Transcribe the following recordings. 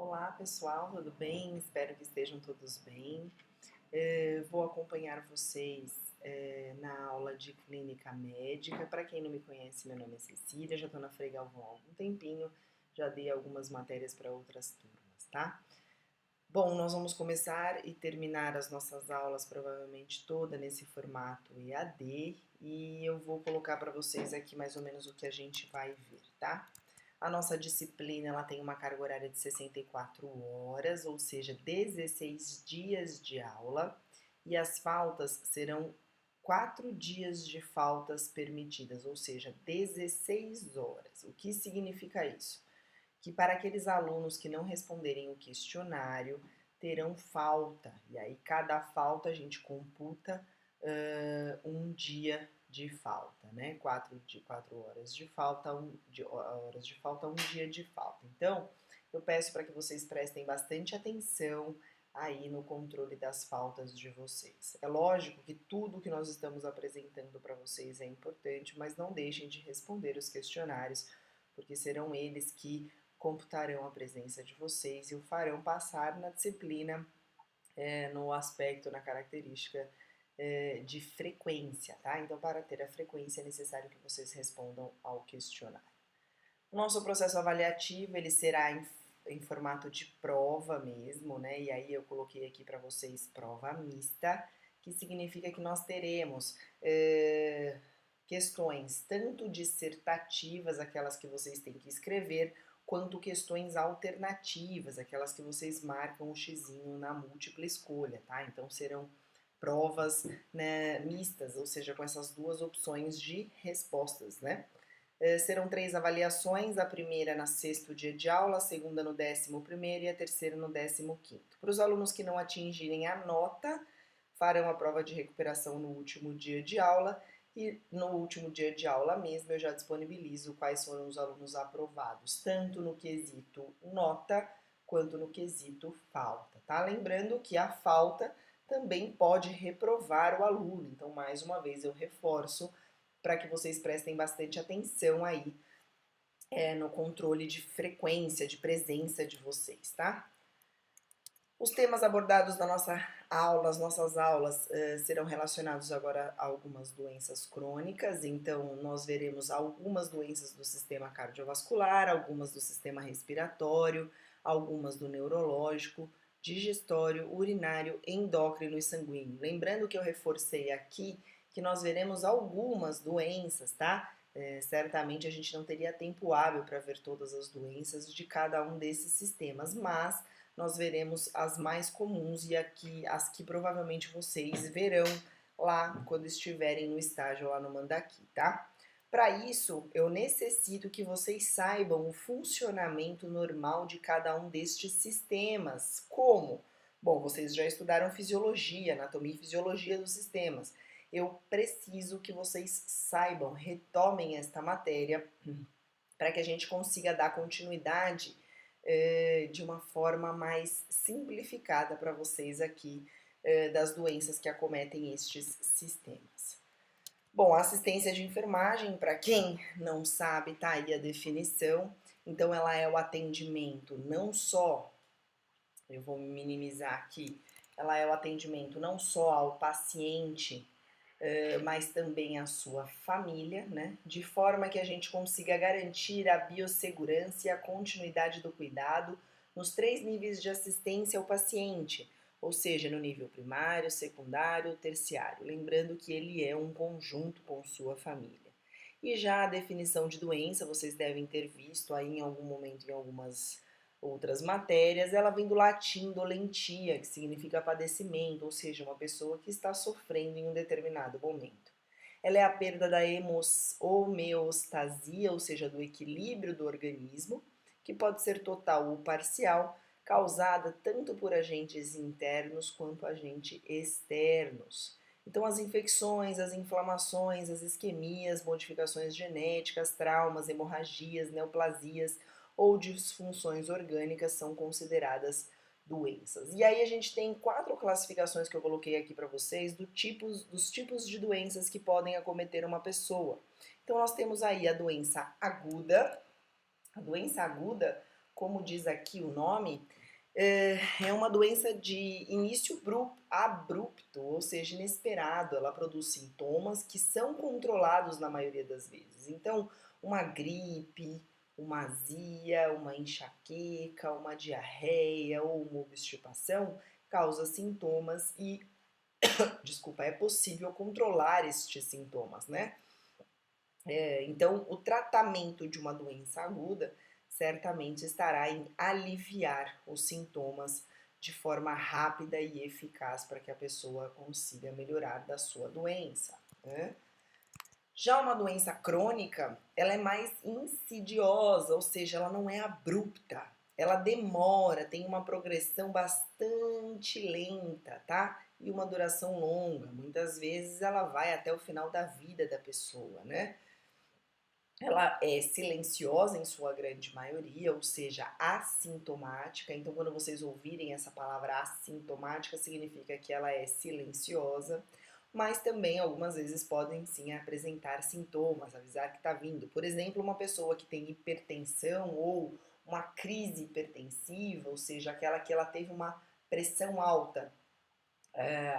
Olá pessoal, tudo bem? Espero que estejam todos bem. Vou acompanhar vocês na aula de clínica médica. Para quem não me conhece, meu nome é Cecília, já estou na Frei Galvão há algum tempinho, já dei algumas matérias para outras turmas, tá? Bom, nós vamos começar e terminar as nossas aulas provavelmente toda nesse formato EAD e eu vou colocar para vocês aqui mais ou menos o que a gente vai ver, tá? A nossa disciplina ela tem uma carga horária de 64 horas, ou seja, 16 dias de aula, e as faltas serão 4 dias de faltas permitidas, ou seja, 16 horas. O que significa isso? Que para aqueles alunos que não responderem o questionário, terão falta, e aí cada falta a gente computa um dia de falta, né? 4 horas de falta, horas de falta, um dia de falta. Então, eu peço para que vocês prestem bastante atenção aí no controle das faltas de vocês. É lógico que tudo que nós estamos apresentando para vocês é importante, mas não deixem de responder os questionários, porque serão eles que computarão a presença de vocês e o farão passar na disciplina, no aspecto, na característica de frequência, tá? Então, para ter a frequência é necessário que vocês respondam ao questionário. O nosso processo avaliativo, ele será em formato de prova mesmo, né? E aí eu coloquei aqui para vocês prova mista, que significa que nós teremos questões tanto dissertativas, aquelas que vocês têm que escrever, quanto questões alternativas, aquelas que vocês marcam o xizinho na múltipla escolha, tá? Então serão provas, né, mistas, ou seja, com essas duas opções de respostas, né? Serão 3 avaliações, a primeira no 6º dia de aula, a segunda no 11º e a terceira no 15º. Para os alunos que não atingirem a nota, farão a prova de recuperação no último dia de aula e no último dia de aula mesmo eu já disponibilizo quais foram os alunos aprovados, tanto no quesito nota quanto no quesito falta, tá? Lembrando que a falta também pode reprovar o aluno, então mais uma vez eu reforço para que vocês prestem bastante atenção aí no controle de frequência, de presença de vocês, tá? Os temas abordados na nossa aula, as nossas aulas serão relacionados agora a algumas doenças crônicas, então nós veremos algumas doenças do sistema cardiovascular, algumas do sistema respiratório, algumas do neurológico, digestório, urinário, endócrino e sanguíneo. Lembrando que eu reforcei aqui que nós veremos algumas doenças, tá? Certamente a gente não teria tempo hábil para ver todas as doenças de cada um desses sistemas, mas nós veremos as mais comuns e aqui as que provavelmente vocês verão lá quando estiverem no estágio lá no Mandaki, tá? Para isso, eu necessito que vocês saibam o funcionamento normal de cada um destes sistemas. Como? Bom, vocês já estudaram fisiologia, anatomia e fisiologia dos sistemas. Eu preciso que vocês saibam, retomem esta matéria para que a gente consiga dar continuidade de uma forma mais simplificada para vocês aqui das doenças que acometem estes sistemas. Bom, assistência de enfermagem, para quem não sabe, tá aí a definição. Então, ela é o atendimento não só, eu vou minimizar aqui, ela é o atendimento não só ao paciente, mas também à sua família, né? De forma que a gente consiga garantir a biossegurança e a continuidade do cuidado nos 3 níveis de assistência ao paciente, ou seja, no nível primário, secundário, terciário, lembrando que ele é um conjunto com sua família. E já a definição de doença, vocês devem ter visto aí em algum momento em algumas outras matérias, ela vem do latim dolentia, que significa padecimento, ou seja, uma pessoa que está sofrendo em um determinado momento. Ela é a perda da homeostasia, ou seja, do equilíbrio do organismo, que pode ser total ou parcial, causada tanto por agentes internos quanto agentes externos. Então, as infecções, as inflamações, as isquemias, modificações genéticas, traumas, hemorragias, neoplasias ou disfunções orgânicas são consideradas doenças. E aí a gente tem 4 classificações que eu coloquei aqui para vocês dos tipos de doenças que podem acometer uma pessoa. Então nós temos aí a doença aguda como diz aqui o nome, é uma doença de início abrupto, ou seja, inesperado. Ela produz sintomas que são controlados na maioria das vezes. Então, uma gripe, uma azia, uma enxaqueca, uma diarreia ou uma obstipação causa sintomas e, desculpa, é possível controlar estes sintomas, né? Então, o tratamento de uma doença aguda certamente estará em aliviar os sintomas de forma rápida e eficaz para que a pessoa consiga melhorar da sua doença, né? Já uma doença crônica, ela é mais insidiosa, ou seja, ela não é abrupta. Ela demora, tem uma progressão bastante lenta, tá? E uma duração longa. Muitas vezes ela vai até o final da vida da pessoa, né? Ela é silenciosa em sua grande maioria, ou seja, assintomática. Então, quando vocês ouvirem essa palavra assintomática, significa que ela é silenciosa, mas também algumas vezes podem sim apresentar sintomas, avisar que está vindo. Por exemplo, uma pessoa que tem hipertensão ou uma crise hipertensiva, ou seja, aquela que ela teve uma pressão alta,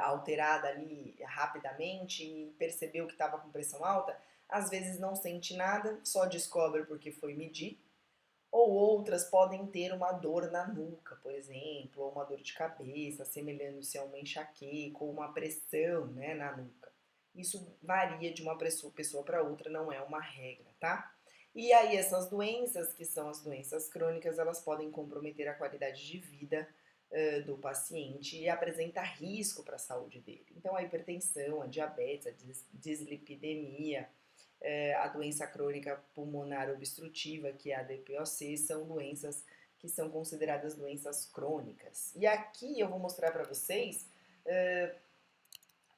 alterada ali rapidamente e percebeu que estava com pressão alta, às vezes não sente nada, só descobre porque foi medir, ou outras podem ter uma dor na nuca, por exemplo, ou uma dor de cabeça, assemelhando-se a uma enxaqueca ou uma pressão, né, na nuca. Isso varia de uma pessoa para outra, não é uma regra, tá? E aí essas doenças, que são as doenças crônicas, elas podem comprometer a qualidade de vida do paciente e apresenta risco para a saúde dele. Então a hipertensão, a diabetes, a dislipidemia, a doença crônica pulmonar obstrutiva, que é a DPOC, são doenças que são consideradas doenças crônicas. E aqui eu vou mostrar para vocês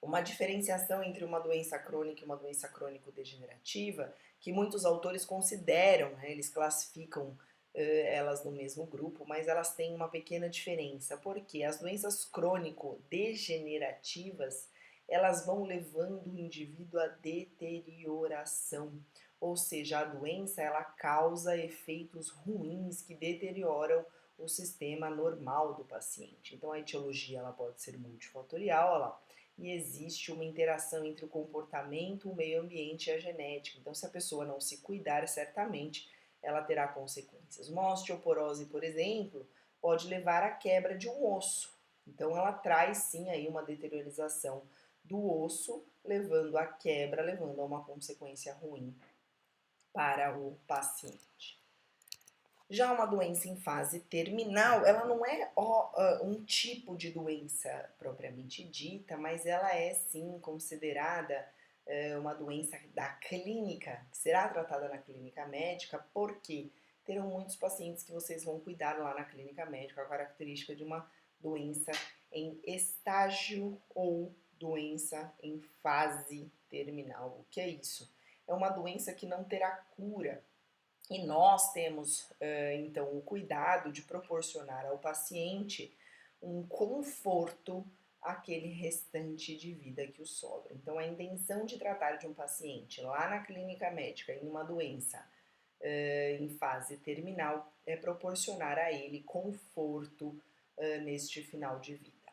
uma diferenciação entre uma doença crônica e uma doença crônico-degenerativa, que muitos autores consideram, né, eles classificam elas no mesmo grupo, mas elas têm uma pequena diferença, porque as doenças crônico-degenerativas, elas vão levando o indivíduo à deterioração, ou seja, a doença ela causa efeitos ruins que deterioram o sistema normal do paciente. Então a etiologia ela pode ser multifatorial, olha lá, e existe uma interação entre o comportamento, o meio ambiente e a genética. Então, se a pessoa não se cuidar, certamente ela terá consequências. Uma osteoporose, por exemplo, pode levar à quebra de um osso. Então, ela traz sim aí uma deteriorização do osso, levando à quebra, levando a uma consequência ruim para o paciente. Já uma doença em fase terminal, ela não é um tipo de doença propriamente dita, mas ela é sim considerada uma doença da clínica, que será tratada na clínica médica, porque terão muitos pacientes que vocês vão cuidar lá na clínica médica, a característica de uma doença em estágio ou doença em fase terminal. O que é isso? É uma doença que não terá cura. E nós temos, então, o cuidado de proporcionar ao paciente um conforto àquele restante de vida que o sobra. Então, a intenção de tratar de um paciente lá na clínica médica em uma doença em fase terminal é proporcionar a ele conforto neste final de vida.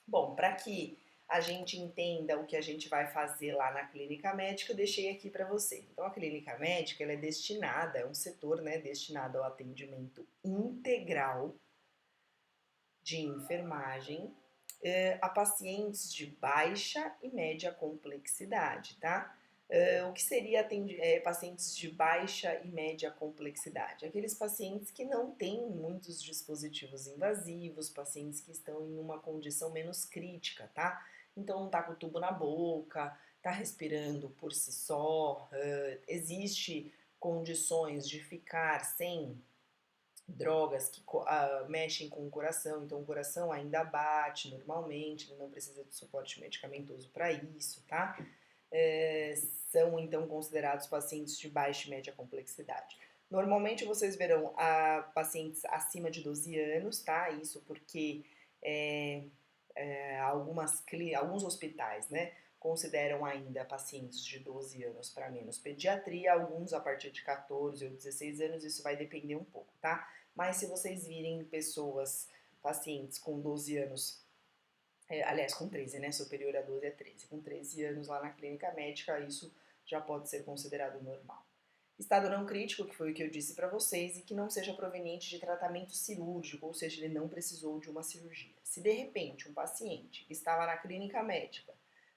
Bom, para que a gente entenda o que a gente vai fazer lá na clínica médica, eu deixei aqui para vocês. Então, a clínica médica ela é destinada, é um setor destinado ao atendimento integral de enfermagem a pacientes de baixa e média complexidade, tá? O que seria pacientes de baixa e média complexidade? Aqueles pacientes que não têm muitos dispositivos invasivos, pacientes que estão em uma condição menos crítica, tá? Então não tá com o tubo na boca, tá respirando por si só, existe condições de ficar sem drogas que mexem com o coração, então o coração ainda bate normalmente, ele não precisa de suporte medicamentoso para isso, tá? São então considerados pacientes de baixa e média complexidade. Normalmente vocês verão pacientes acima de 12 anos, tá? Isso porque alguns hospitais, né, consideram ainda pacientes de 12 anos para menos pediatria, alguns a partir de 14 ou 16 anos, isso vai depender um pouco, tá? Mas se vocês virem pacientes com 12 anos, aliás, com 13, né? Superior a 12 é 13. Com 13 anos lá na clínica médica, isso já pode ser considerado normal. Estado não crítico, que foi o que eu disse para vocês, e que não seja proveniente de tratamento cirúrgico, ou seja, ele não precisou de uma cirurgia. Se de repente um paciente que estava na clínica médica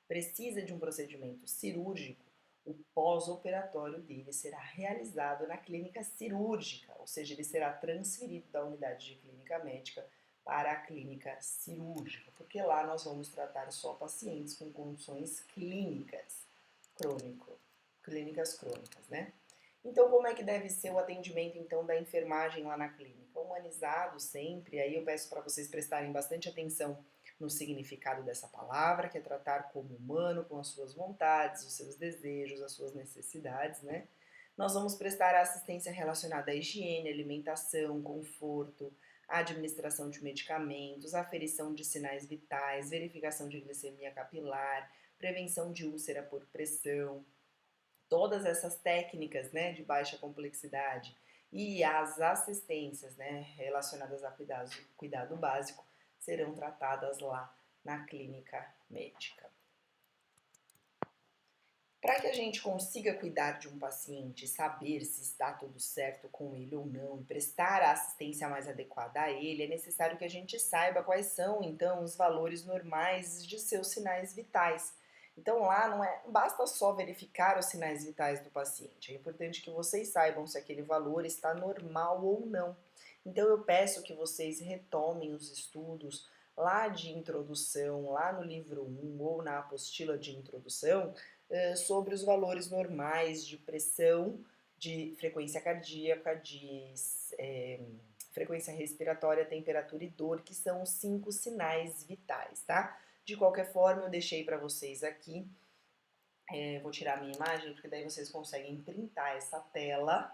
precisa de um procedimento cirúrgico, o pós-operatório dele será realizado na clínica cirúrgica, ou seja, ele será transferido da unidade de clínica médica para a clínica cirúrgica, porque lá nós vamos tratar só pacientes com condições clínicas crônicas, né? Então, como é que deve ser o atendimento, então, da enfermagem lá na clínica? Humanizado sempre, aí eu peço para vocês prestarem bastante atenção no significado dessa palavra, que é tratar como humano, com as suas vontades, os seus desejos, as suas necessidades, né? Nós vamos prestar assistência relacionada à higiene, alimentação, conforto, administração de medicamentos, aferição de sinais vitais, verificação de glicemia capilar, prevenção de úlcera por pressão, todas essas técnicas, né, de baixa complexidade e as assistências, né, relacionadas a cuidado básico serão tratadas lá na clínica médica. Para que a gente consiga cuidar de um paciente, saber se está tudo certo com ele ou não e prestar a assistência mais adequada a ele, é necessário que a gente saiba quais são, então, os valores normais de seus sinais vitais. Então lá não basta só verificar os sinais vitais do paciente, é importante que vocês saibam se aquele valor está normal ou não. Então eu peço que vocês retomem os estudos lá de introdução, lá no livro 1 ou na apostila de introdução, sobre os valores normais de pressão, de frequência cardíaca, de frequência respiratória, temperatura e dor, que são os 5 sinais vitais, tá? De qualquer forma, eu deixei para vocês aqui, vou tirar a minha imagem, porque daí vocês conseguem printar essa tela,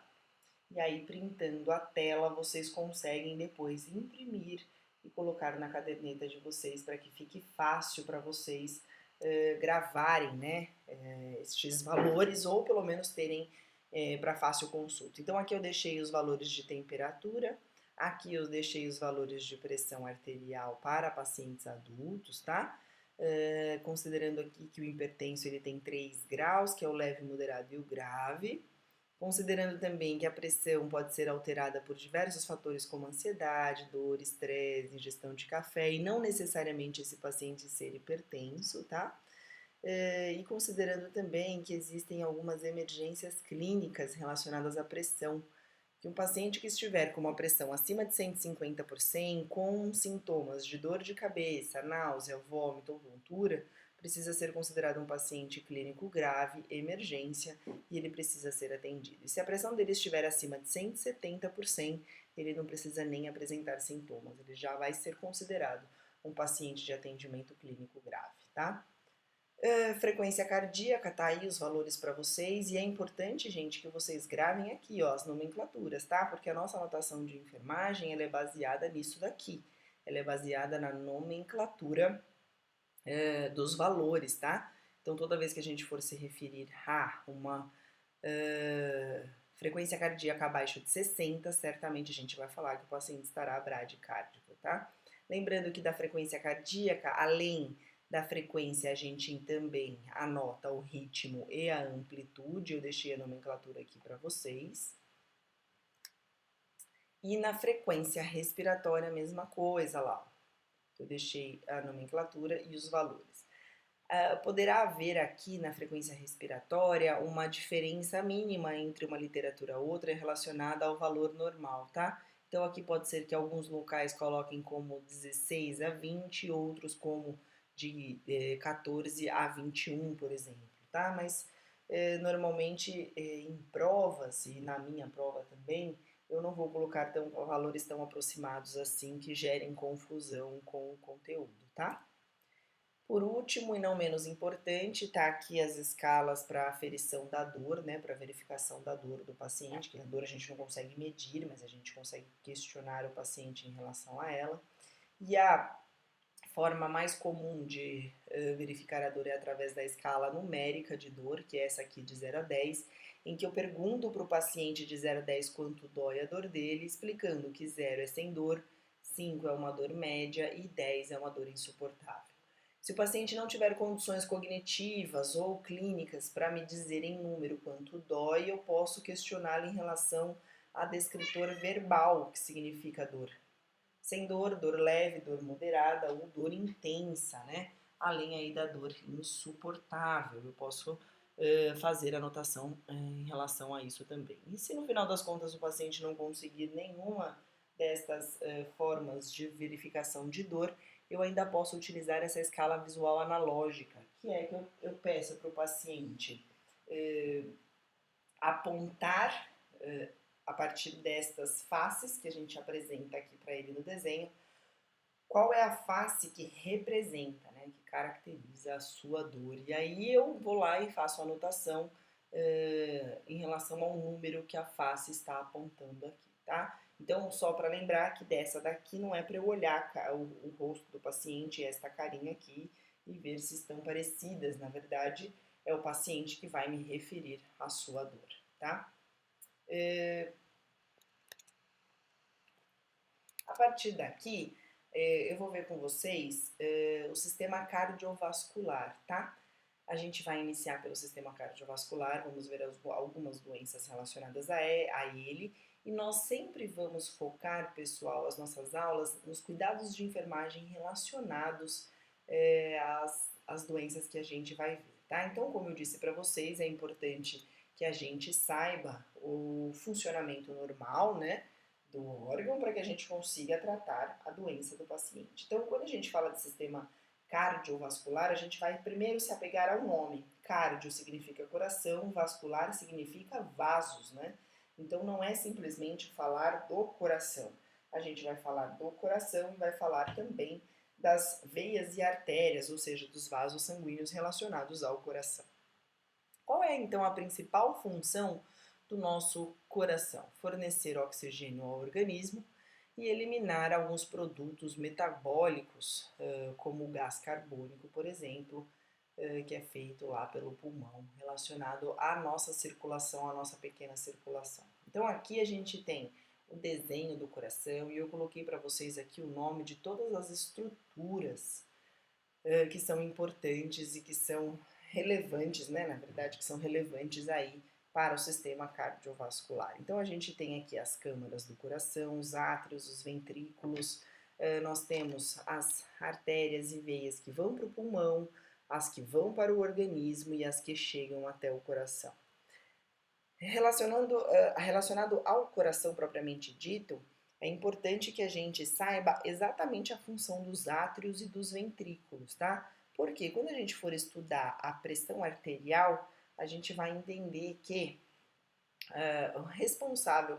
e aí printando a tela, vocês conseguem depois imprimir e colocar na caderneta de vocês, para que fique fácil para vocês gravarem, né, estes valores, ou pelo menos terem para fácil consulta. Então aqui eu deixei os valores de temperatura, aqui eu deixei os valores de pressão arterial para pacientes adultos, tá? Considerando aqui que o hipertenso ele tem 3 graus, que é o leve, moderado e o grave. Considerando também que a pressão pode ser alterada por diversos fatores como ansiedade, dor, estresse, ingestão de café e não necessariamente esse paciente ser hipertenso, tá? E considerando também que existem algumas emergências clínicas relacionadas à pressão, que um paciente que estiver com uma pressão acima de 150 por 100, com sintomas de dor de cabeça, náusea, vômito ou tontura, precisa ser considerado um paciente clínico grave, emergência, e ele precisa ser atendido. E se a pressão dele estiver acima de 170 por 100, ele não precisa nem apresentar sintomas, ele já vai ser considerado um paciente de atendimento clínico grave, tá? Frequência cardíaca, tá aí os valores para vocês, e é importante, gente, que vocês gravem aqui, ó, as nomenclaturas, tá? Porque a nossa anotação de enfermagem, ela é baseada nisso daqui, ela é baseada na nomenclatura dos valores, tá? Então, toda vez que a gente for se referir a uma frequência cardíaca abaixo de 60, certamente a gente vai falar que o paciente estará bradicárdico, tá? Lembrando que da frequência cardíaca, além da frequência, a gente também anota o ritmo e a amplitude, eu deixei a nomenclatura aqui para vocês. E na frequência respiratória, a mesma coisa lá, eu deixei a nomenclatura e os valores. Poderá haver aqui na frequência respiratória uma diferença mínima entre uma literatura e outra relacionada ao valor normal, tá? Então aqui pode ser que alguns locais coloquem como 16 a 20, outros como de 14 a 21, por exemplo, tá? Mas normalmente em provas, e na minha prova também, eu não vou colocar valores tão aproximados assim que gerem confusão com o conteúdo, tá? Por último, e não menos importante, tá aqui as escalas para aferição da dor, né, para verificação da dor do paciente, que a dor a gente não consegue medir, mas a gente consegue questionar o paciente em relação a ela. E a forma mais comum de verificar a dor é através da escala numérica de dor, que é essa aqui de 0 a 10, em que eu pergunto para o paciente de 0 a 10 quanto dói a dor dele, explicando que 0 é sem dor, 5 é uma dor média e 10 é uma dor insuportável. Se o paciente não tiver condições cognitivas ou clínicas para me dizer em número quanto dói, eu posso questioná-lo em relação a descritor verbal, que significa dor. Sem dor, dor leve, dor moderada ou dor intensa, né? Além aí da dor insuportável. Eu posso fazer anotação em relação a isso também. E se no final das contas o paciente não conseguir nenhuma destas formas de verificação de dor, eu ainda posso utilizar essa escala visual analógica, que é que eu peço para o paciente apontar a partir destas faces que a gente apresenta aqui para ele no desenho, qual é a face que representa, né, que caracteriza a sua dor. E aí eu vou lá e faço a anotação em relação ao número que a face está apontando aqui, tá? Então, só para lembrar que dessa daqui não é para eu olhar o rosto do paciente, esta carinha aqui, e ver se estão parecidas. Na verdade, é o paciente que vai me referir à sua dor, tá? A partir daqui, eu vou ver com vocês o sistema cardiovascular, tá? A gente vai iniciar pelo sistema cardiovascular, vamos ver algumas doenças relacionadas a ele, e nós sempre vamos focar, pessoal, as nossas aulas, nos cuidados de enfermagem relacionados às doenças que a gente vai ver, tá? Então, como eu disse para vocês, é importante que a gente saiba o funcionamento normal, né, do órgão para que a gente consiga tratar a doença do paciente. Então, quando a gente fala de sistema cardiovascular, a gente vai primeiro se apegar ao nome. Cardio significa coração, vascular significa vasos, né? Então, não é simplesmente falar do coração. A gente vai falar do coração e vai falar também das veias e artérias, ou seja, dos vasos sanguíneos relacionados ao coração. Qual é, então, a principal função do nosso coração? Fornecer oxigênio ao organismo e eliminar alguns produtos metabólicos, como o gás carbônico, por exemplo, que é feito lá pelo pulmão, relacionado à nossa circulação, à nossa pequena circulação. Então aqui a gente tem o desenho do coração e eu coloquei para vocês aqui o nome de todas as estruturas que são importantes e que são relevantes, né, na verdade, que são relevantes aí para o sistema cardiovascular. Então, a gente tem aqui as câmaras do coração, os átrios, os ventrículos, nós temos as artérias e veias que vão para o pulmão, as que vão para o organismo e as que chegam até o coração. Relacionado ao coração propriamente dito, é importante que a gente saiba exatamente a função dos átrios e dos ventrículos, tá? Porque quando a gente for estudar a pressão arterial, a gente vai entender que o responsável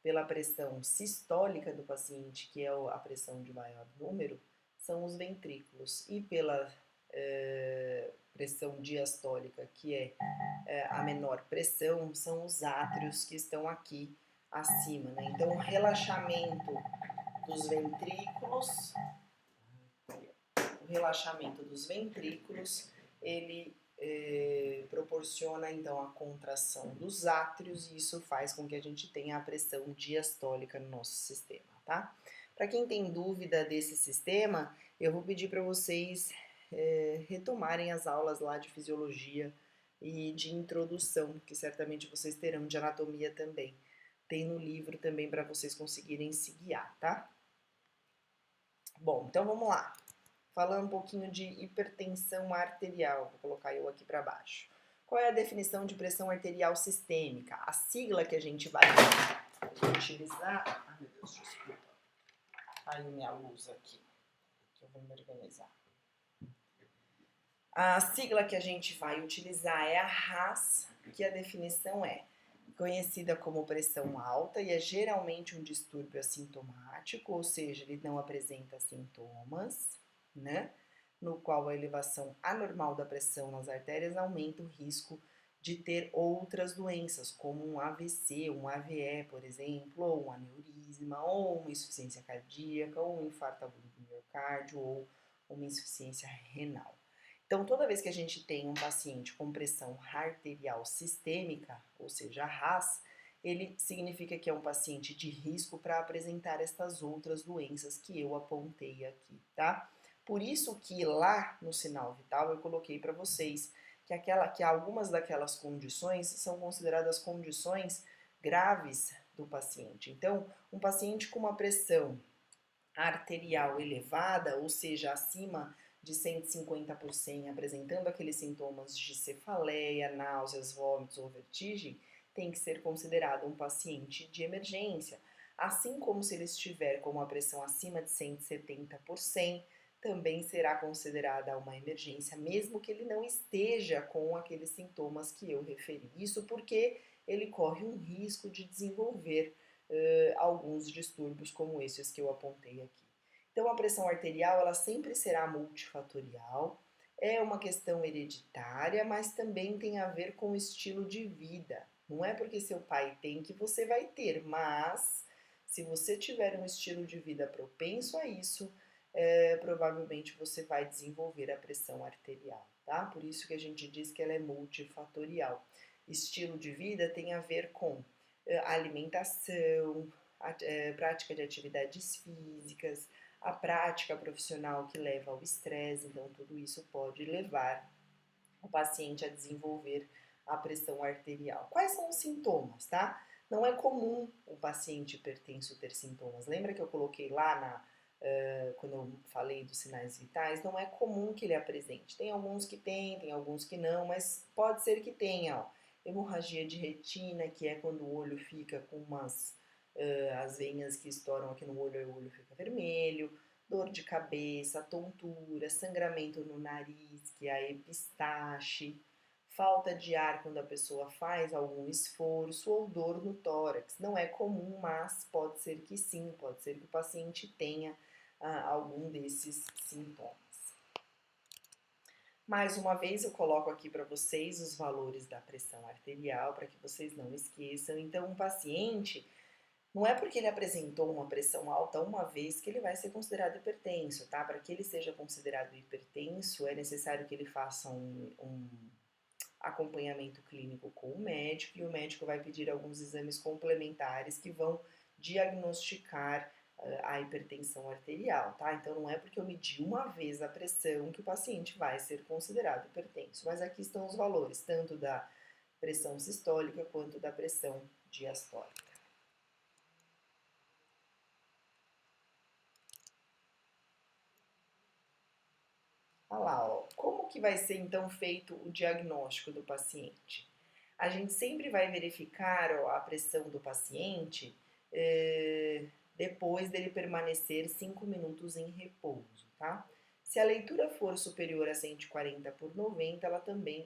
pela pressão sistólica do paciente, que é a pressão de maior número, são os ventrículos, e pela pressão diastólica, que é a menor pressão, são os átrios que estão aqui acima, né? Então, o relaxamento dos ventrículos, ele proporciona então a contração dos átrios e isso faz com que a gente tenha a pressão diastólica no nosso sistema, tá? Para quem tem dúvida desse sistema, eu vou pedir para vocês retomarem as aulas lá de fisiologia e de introdução, que certamente vocês terão, de anatomia também. Tem no livro também para vocês conseguirem se guiar, tá? Bom, então vamos lá. Falando um pouquinho de hipertensão arterial, vou colocar eu aqui para baixo. Qual é a definição de pressão arterial sistêmica? A sigla que a gente vai utilizar... Ai, meu Deus, desculpa. Caiu minha luz aqui, que eu vou me organizar. A sigla que a gente vai utilizar é a RAS, que a definição é conhecida como pressão alta e é geralmente um distúrbio assintomático, ou seja, ele não apresenta sintomas, né? No qual a elevação anormal da pressão nas artérias aumenta o risco de ter outras doenças, como um AVC, um AVE, por exemplo, ou um aneurisma, ou uma insuficiência cardíaca, ou um infarto agudo do miocárdio, ou uma insuficiência renal. Então, toda vez que a gente tem um paciente com pressão arterial sistêmica, ou seja, RAS, ele significa que é um paciente de risco para apresentar estas outras doenças que eu apontei aqui, tá? Por isso que lá no sinal vital eu coloquei para vocês que algumas daquelas condições são consideradas condições graves do paciente. Então, um paciente com uma pressão arterial elevada, ou seja, acima de 150 por 100, apresentando aqueles sintomas de cefaleia, náuseas, vômitos ou vertigem, tem que ser considerado um paciente de emergência. Assim como se ele estiver com uma pressão acima de 170 por 100, também será considerada uma emergência, mesmo que ele não esteja com aqueles sintomas que eu referi. Isso porque ele corre um risco de desenvolver alguns distúrbios como esses que eu apontei aqui. Então, a pressão arterial ela sempre será multifatorial, é uma questão hereditária, mas também tem a ver com o estilo de vida. Não é porque seu pai tem que você vai ter, mas se você tiver um estilo de vida propenso a isso, provavelmente você vai desenvolver a pressão arterial, tá? Por isso que a gente diz que ela é multifatorial. Estilo de vida tem a ver com alimentação, prática de atividades físicas, a prática profissional que leva ao estresse, então tudo isso pode levar o paciente a desenvolver a pressão arterial. Quais são os sintomas, tá? Não é comum o paciente hipertenso ter sintomas. Lembra que eu coloquei lá quando eu falei dos sinais vitais? Não é comum que ele apresente. Tem alguns que tem alguns que não, mas pode ser que tenha, ó. Hemorragia de retina, que é quando o olho fica com as veinhas que estouram aqui no olho e o olho fica vermelho, dor de cabeça, tontura, sangramento no nariz, que é a epistaxe, falta de ar quando a pessoa faz algum esforço ou dor no tórax. Não é comum, mas pode ser que sim, pode ser que o paciente tenha algum desses sintomas. Mais uma vez eu coloco aqui para vocês os valores da pressão arterial para que vocês não esqueçam. Então, um paciente, não é porque ele apresentou uma pressão alta uma vez que ele vai ser considerado hipertenso, tá? Para que ele seja considerado hipertenso, é necessário que ele faça um acompanhamento clínico com o médico e o médico vai pedir alguns exames complementares que vão diagnosticar a hipertensão arterial, tá? Então não é porque eu medi uma vez a pressão que o paciente vai ser considerado hipertenso, mas aqui estão os valores, tanto da pressão sistólica quanto da pressão diastólica. Olha lá, ó. Como que vai ser então feito o diagnóstico do paciente? A gente sempre vai verificar ó, a pressão do paciente depois dele permanecer 5 minutos em repouso, tá? Se a leitura for superior a 140 por 90,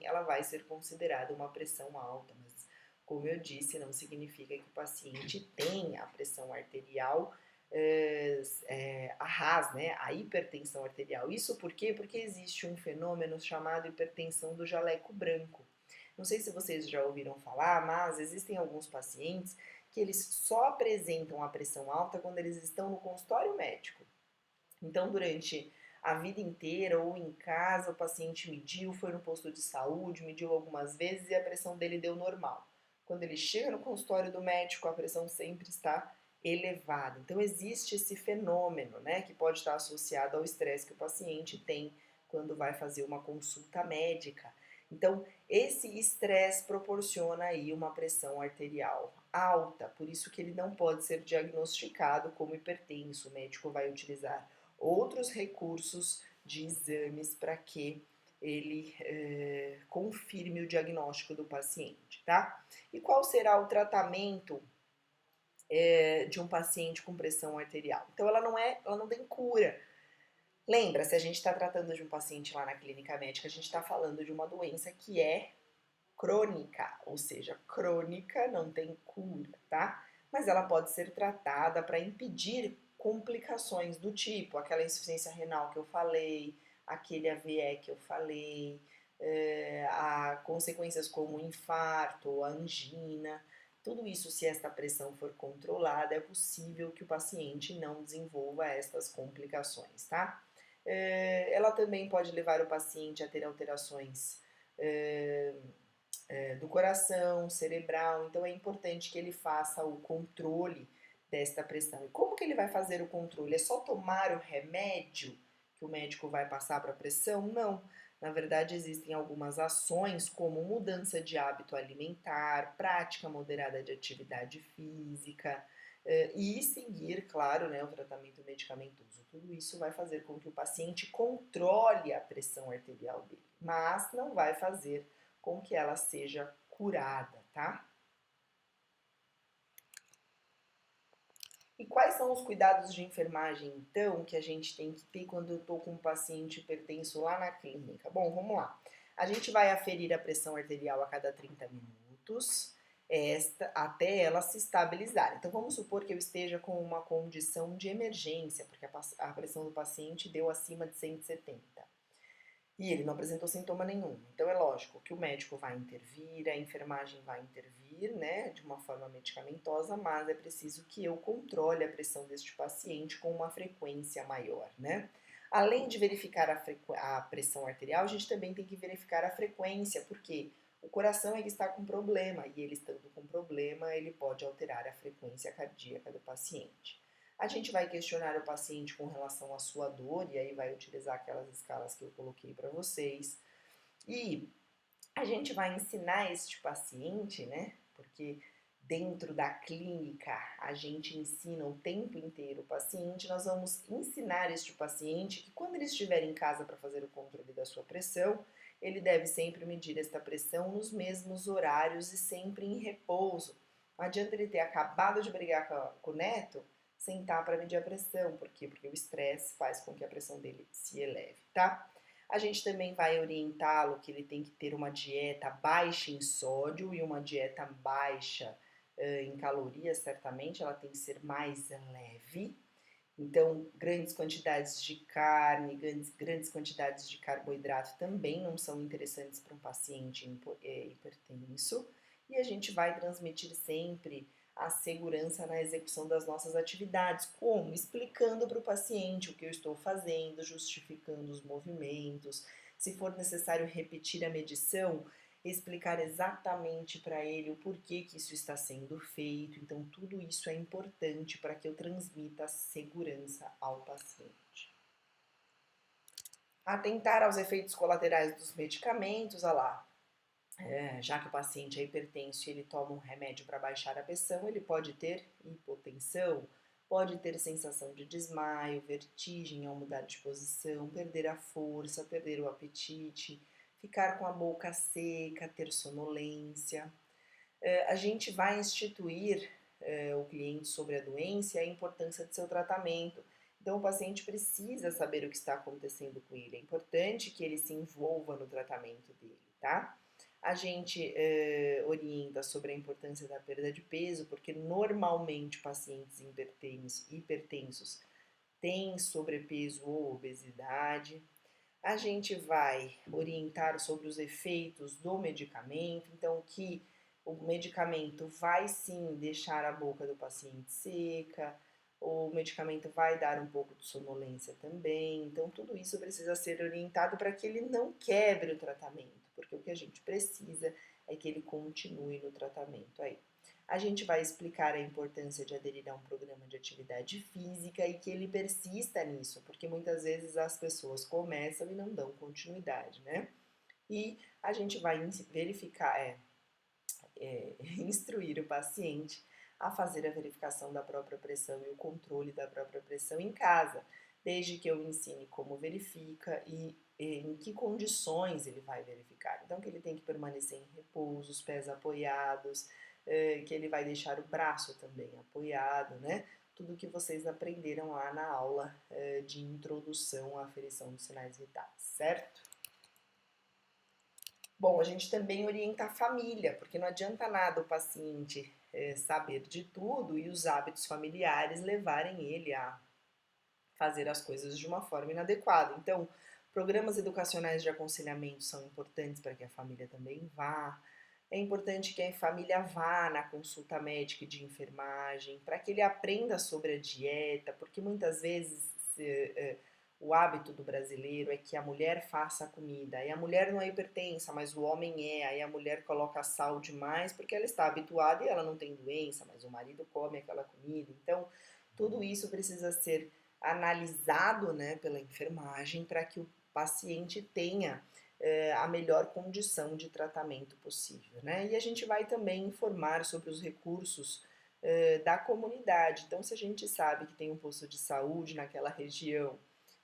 ela vai ser considerada uma pressão alta, mas como eu disse, não significa que o paciente tenha a pressão arterial a RAS, né, a hipertensão arterial. Isso por quê? Porque existe um fenômeno chamado hipertensão do jaleco branco. Não sei se vocês já ouviram falar, mas existem alguns pacientes que eles só apresentam a pressão alta quando eles estão no consultório médico. Então, durante a vida inteira ou em casa, o paciente mediu, foi no posto de saúde, mediu algumas vezes e a pressão dele deu normal. Quando ele chega no consultório do médico, a pressão sempre está elevada. Então, existe esse fenômeno, né, que pode estar associado ao estresse que o paciente tem quando vai fazer uma consulta médica. Então, esse estresse proporciona aí uma pressão arterial alta, por isso que ele não pode ser diagnosticado como hipertenso. O médico vai utilizar outros recursos de exames para que ele confirme o diagnóstico do paciente, tá? E qual será o tratamento de um paciente com pressão arterial? Então, ela não tem cura. Lembra, se a gente está tratando de um paciente lá na clínica médica, a gente está falando de uma doença que é crônica, ou seja, crônica não tem cura, tá? Mas ela pode ser tratada para impedir complicações do tipo aquela insuficiência renal que eu falei, aquele AVE que eu falei, a consequências como infarto ou angina. Tudo isso, se esta pressão for controlada, é possível que o paciente não desenvolva estas complicações, tá? Ela também pode levar o paciente a ter alterações do coração, cerebral, então é importante que ele faça o controle desta pressão. E como que ele vai fazer o controle? É só tomar o remédio que o médico vai passar para a pressão? Não. Na verdade, existem algumas ações, como mudança de hábito alimentar, prática moderada de atividade física e seguir, claro, né, o tratamento medicamentoso. Tudo isso vai fazer com que o paciente controle a pressão arterial dele, mas não vai fazer com que ela seja curada, tá? E quais são os cuidados de enfermagem, então, que a gente tem que ter quando eu estou com um paciente hipertenso lá na clínica? Bom, vamos lá. A gente vai aferir a pressão arterial a cada 30 minutos, até ela se estabilizar. Então, vamos supor que eu esteja com uma condição de emergência, porque a pressão do paciente deu acima de 170. E ele não apresentou sintoma nenhum. Então é lógico que o médico vai intervir, a enfermagem vai intervir, né, de uma forma medicamentosa, mas é preciso que eu controle a pressão deste paciente com uma frequência maior, né? Além de verificar a pressão arterial, a gente também tem que verificar a frequência, porque o coração é que está com problema e ele estando com problema, ele pode alterar a frequência cardíaca do paciente. A gente vai questionar o paciente com relação à sua dor, e aí vai utilizar aquelas escalas que eu coloquei para vocês. E a gente vai ensinar este paciente, né? Porque dentro da clínica a gente ensina o tempo inteiro o paciente, nós vamos ensinar este paciente que quando ele estiver em casa para fazer o controle da sua pressão, ele deve sempre medir esta pressão nos mesmos horários e sempre em repouso. Não adianta ele ter acabado de brigar com o neto, sentar para medir a pressão. Por quê? Porque o estresse faz com que a pressão dele se eleve, tá? A gente também vai orientá-lo que ele tem que ter uma dieta baixa em sódio e uma dieta baixa em calorias, certamente, ela tem que ser mais leve. Então, grandes quantidades de carne, grandes quantidades de carboidrato também não são interessantes para um paciente hipertenso. E a gente vai transmitir sempre a segurança na execução das nossas atividades. Como? Explicando para o paciente o que eu estou fazendo, justificando os movimentos. Se for necessário repetir a medição, explicar exatamente para ele o porquê que isso está sendo feito. Então, tudo isso é importante para que eu transmita segurança ao paciente. Atentar aos efeitos colaterais dos medicamentos, olha lá. Já que o paciente é hipertenso e ele toma um remédio para baixar a pressão, ele pode ter hipotensão, pode ter sensação de desmaio, vertigem ao mudar de posição, perder a força, perder o apetite, ficar com a boca seca, ter sonolência. A gente vai instituir o cliente sobre a doença e a importância de seu tratamento. Então, o paciente precisa saber o que está acontecendo com ele. É importante que ele se envolva no tratamento dele, tá? A gente orienta sobre a importância da perda de peso, porque normalmente pacientes hipertensos têm sobrepeso ou obesidade. A gente vai orientar sobre os efeitos do medicamento, então que o medicamento vai sim deixar a boca do paciente seca, o medicamento vai dar um pouco de sonolência também, então tudo isso precisa ser orientado para que ele não quebre o tratamento, porque o que a gente precisa é que ele continue no tratamento aí. A gente vai explicar a importância de aderir a um programa de atividade física e que ele persista nisso, porque muitas vezes as pessoas começam e não dão continuidade, né? E a gente vai verificar, instruir o paciente a fazer a verificação da própria pressão e o controle da própria pressão em casa, desde que eu ensine como verifica e em que condições ele vai verificar. Então, que ele tem que permanecer em repouso, os pés apoiados, que ele vai deixar o braço também apoiado, né? Tudo que vocês aprenderam lá na aula de introdução à aferição dos sinais vitais, certo? Bom, a gente também orienta a família, porque não adianta nada o paciente saber de tudo e os hábitos familiares levarem ele a fazer as coisas de uma forma inadequada. Então, Programas educacionais de aconselhamento são importantes para que a família também vá. É importante que a família vá na consulta médica e de enfermagem, para que ele aprenda sobre a dieta, porque muitas vezes o hábito do brasileiro é que a mulher faça a comida, e a mulher não é hipertensa, mas o homem é, aí a mulher coloca sal demais porque ela está habituada e ela não tem doença, mas o marido come aquela comida. Então, tudo isso precisa ser analisado, né, pela enfermagem para que o paciente tenha a melhor condição de tratamento possível, né? E a gente vai também informar sobre os recursos da comunidade. Então, se a gente sabe que tem um posto de saúde naquela região,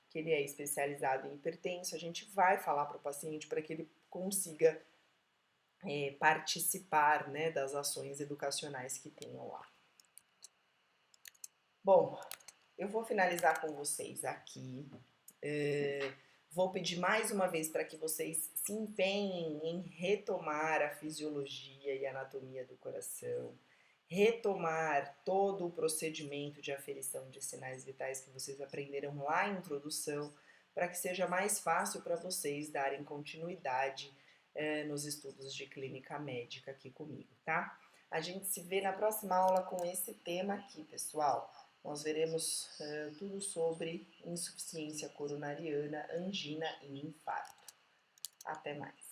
que ele é especializado em hipertenso, a gente vai falar para o paciente para que ele consiga participar, né, das ações educacionais que tenham lá. Bom, eu vou finalizar com vocês aqui. Vou pedir mais uma vez para que vocês se empenhem em retomar a fisiologia e anatomia do coração, retomar todo o procedimento de aferição de sinais vitais que vocês aprenderam lá em introdução, para que seja mais fácil para vocês darem continuidade nos estudos de clínica médica aqui comigo, tá? A gente se vê na próxima aula com esse tema aqui, pessoal. Nós veremos tudo sobre insuficiência coronariana, angina e infarto. Até mais.